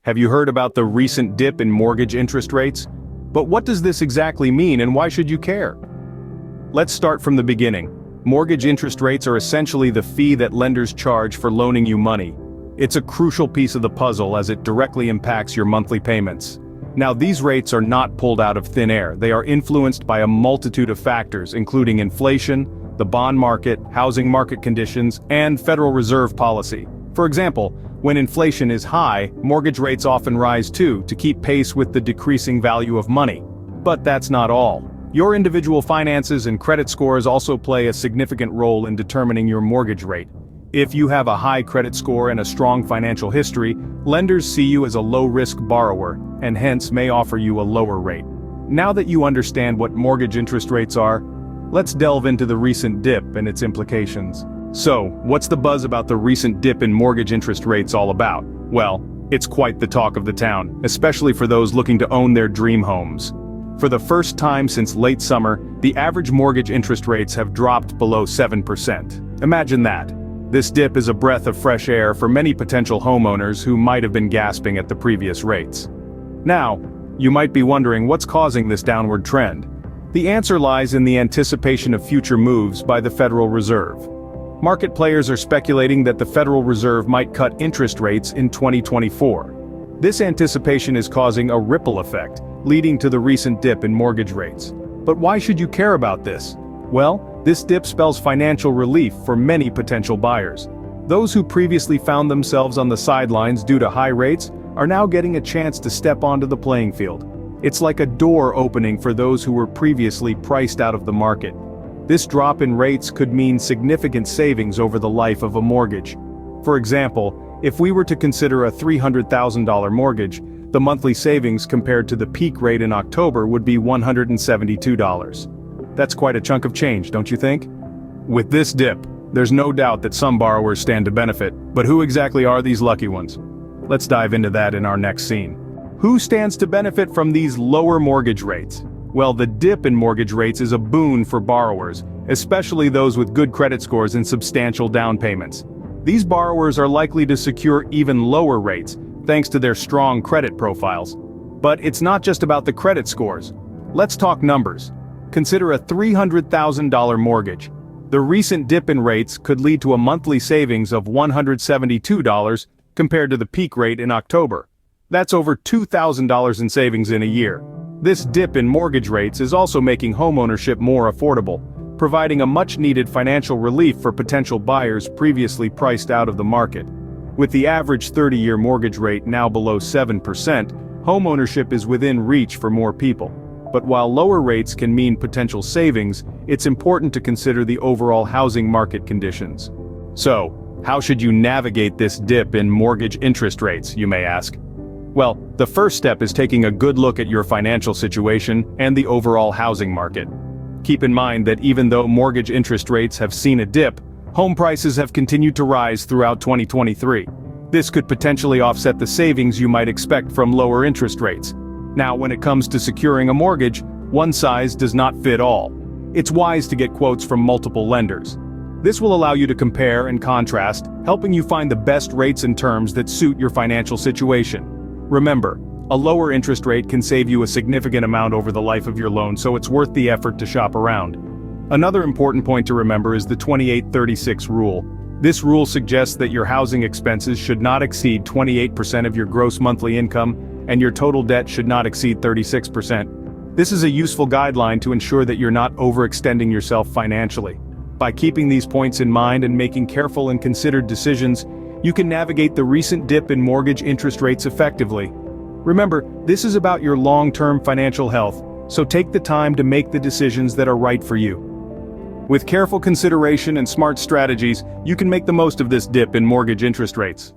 Have you heard about the recent dip in mortgage interest rates? But what does this exactly mean and why should you care? Let's start from the beginning. Mortgage interest rates are essentially the fee that lenders charge for loaning you money. It's a crucial piece of the puzzle as it directly impacts your monthly payments. Now, these rates are not pulled out of thin air. They are influenced by a multitude of factors, including inflation, the bond market, housing market conditions, and Federal Reserve policy. For example, when inflation is high, mortgage rates often rise too, to keep pace with the decreasing value of money. But that's not all. Your individual finances and credit scores also play a significant role in determining your mortgage rate. If you have a high credit score and a strong financial history, lenders see you as a low-risk borrower, and hence may offer you a lower rate. Now that you understand what mortgage interest rates are, let's delve into the recent dip and its implications. So, what's the buzz about the recent dip in mortgage interest rates all about? Well, it's quite the talk of the town, especially for those looking to own their dream homes. For the first time since late summer, the average mortgage interest rates have dropped below 7%. Imagine that. This dip is a breath of fresh air for many potential homeowners who might have been gasping at the previous rates. Now, you might be wondering what's causing this downward trend. The answer lies in the anticipation of future moves by the Federal Reserve. Market players are speculating that the Federal Reserve might cut interest rates in 2024. This anticipation is causing a ripple effect, leading to the recent dip in mortgage rates. But why should you care about this? Well, this dip spells financial relief for many potential buyers. Those who previously found themselves on the sidelines due to high rates are now getting a chance to step onto the playing field. It's like a door opening for those who were previously priced out of the market. This drop in rates could mean significant savings over the life of a mortgage. For example, if we were to consider a $300,000 mortgage, the monthly savings compared to the peak rate in October would be $172. That's quite a chunk of change, don't you think? With this dip, there's no doubt that some borrowers stand to benefit, but who exactly are these lucky ones? Let's dive into that in our next scene. Who stands to benefit from these lower mortgage rates? Well, the dip in mortgage rates is a boon for borrowers, especially those with good credit scores and substantial down payments. These borrowers are likely to secure even lower rates, thanks to their strong credit profiles. But it's not just about the credit scores. Let's talk numbers. Consider a $300,000 mortgage. The recent dip in rates could lead to a monthly savings of $172 compared to the peak rate in October. That's over $2,000 in savings in a year. This dip in mortgage rates is also making homeownership more affordable, providing a much-needed financial relief for potential buyers previously priced out of the market. With the average 30-year mortgage rate now below 7%, homeownership is within reach for more people. But while lower rates can mean potential savings, it's important to consider the overall housing market conditions. So, how should you navigate this dip in mortgage interest rates, you may ask? Well, the first step is taking a good look at your financial situation and the overall housing market. Keep in mind that even though mortgage interest rates have seen a dip, home prices have continued to rise throughout 2023. This could potentially offset the savings you might expect from lower interest rates. Now, when it comes to securing a mortgage, one size does not fit all. It's wise to get quotes from multiple lenders. This will allow you to compare and contrast, helping you find the best rates and terms that suit your financial situation. Remember, a lower interest rate can save you a significant amount over the life of your loan, so it's worth the effort to shop around. Another important point to remember is the 28-36 rule. This rule suggests that your housing expenses should not exceed 28% of your gross monthly income, and your total debt should not exceed 36%. This is a useful guideline to ensure that you're not overextending yourself financially. By keeping these points in mind and making careful and considered decisions, you can navigate the recent dip in mortgage interest rates effectively. Remember, this is about your long-term financial health, so take the time to make the decisions that are right for you. With careful consideration and smart strategies, you can make the most of this dip in mortgage interest rates.